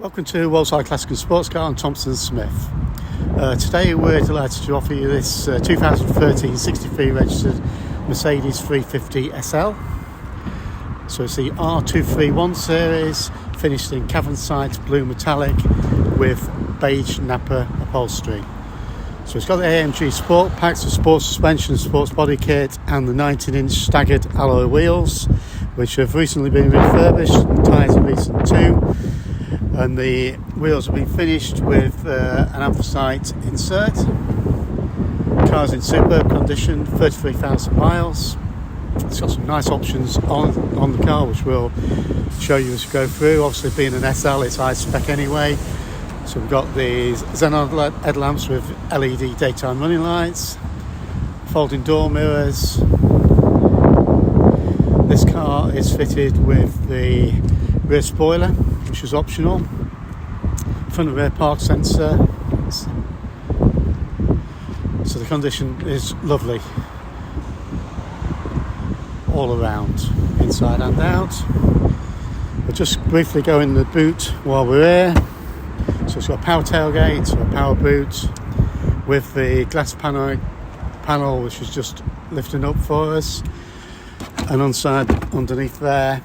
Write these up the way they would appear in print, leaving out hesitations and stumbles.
Welcome to Worldside Classical Sports Car and Thompson Smith. Today we're delighted to offer you this 2013 63 registered Mercedes 350 SL. So it's the R231 series, finished in Cavansite Blue metallic with beige Nappa upholstery. So it's got the AMG Sport Packs, the sports suspension, sports body kit and the 19-inch staggered alloy wheels, which have recently been refurbished. The tyres are recent too. And the wheels have been finished with an anthracite insert. The car's in superb condition, 33,000 miles. It's got some nice options on the car, which we'll show you as we go through. Obviously, being an SL, it's high spec anyway. So we've got the Xenon headlamps with LED daytime running lights, folding door mirrors. This car is fitted with the rear spoiler, which is optional, front and rear park sensor. So the condition is lovely all around, inside and out. We'll just briefly go in the boot while we're here. So it's got a power tailgate, so a power boot with the glass panel which is just lifting up for us, and underneath there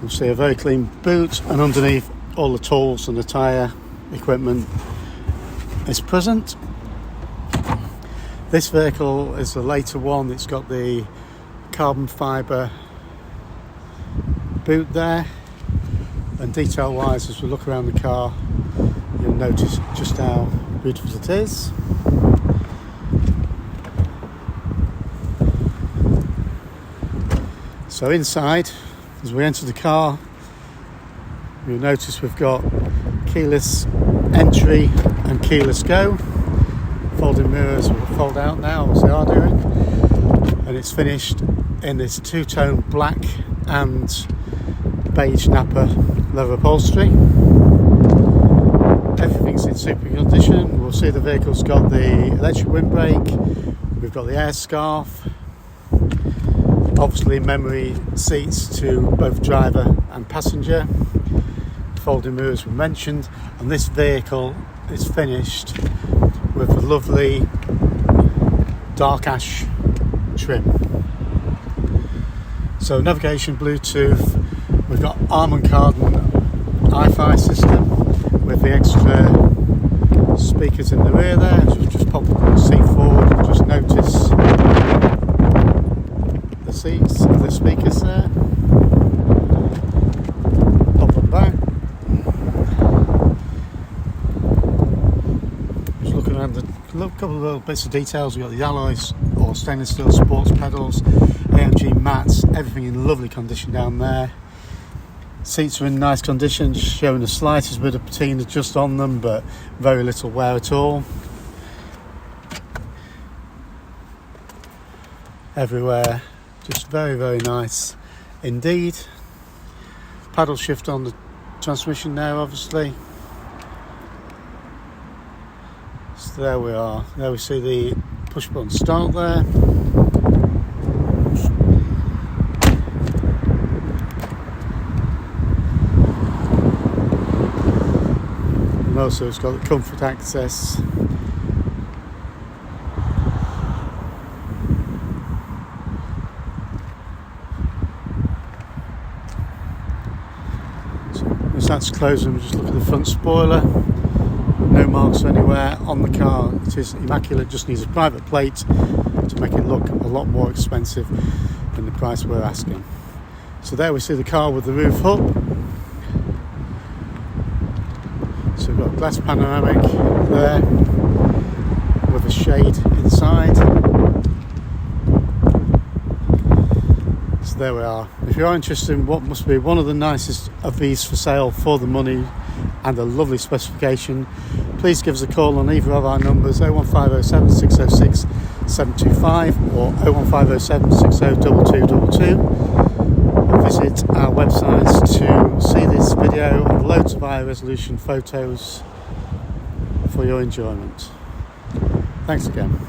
you'll see a very clean boot, and underneath all the tools and the tyre equipment is present. This vehicle is the later one. It's got the carbon fibre boot there, and detail wise, as we look around the car, you'll notice just how beautiful it is. So inside, as we enter the car, you'll notice we've got keyless entry and keyless go. Folding mirrors will fold out now, as they are doing, and it's finished in this two-tone black and beige Nappa leather upholstery. Everything's in super condition. We'll see the vehicle's got the electric windbreak, we've got the Airscarf, obviously memory seats to both driver and passenger. Folding mirrors were mentioned, and this vehicle is finished with a lovely dark ash trim. So navigation, Bluetooth, we've got Harman Kardon Hi-Fi system with the extra speakers in the rear there. So just pop the seat forward and just notice the seats and the speakers there. Pop them back. Just looking around a couple of little bits of details. We've got the alloys or stainless steel sports pedals, AMG mats, everything in lovely condition down there. Seats are in nice condition, showing the slightest bit of patina just on them, but very little wear at all. Everywhere, just very, very nice indeed. Paddle shift on the transmission now, obviously. So there we are. There we see the push button start there. And also it's got the comfort access. So as that's closing, we just look at the front spoiler. No marks anywhere on the car. It is immaculate, just needs a private plate to make it look a lot more expensive than the price we're asking. So there we see the car with the roof up. So we've got glass panoramic there with a shade inside. So there we are. If you are interested in what must be one of the nicest of these for sale for the money and a lovely specification, please give us a call on either of our numbers, 01507 606 725 or 01507 602222, and visit our websites to see this video and loads of high resolution photos for your enjoyment. Thanks again.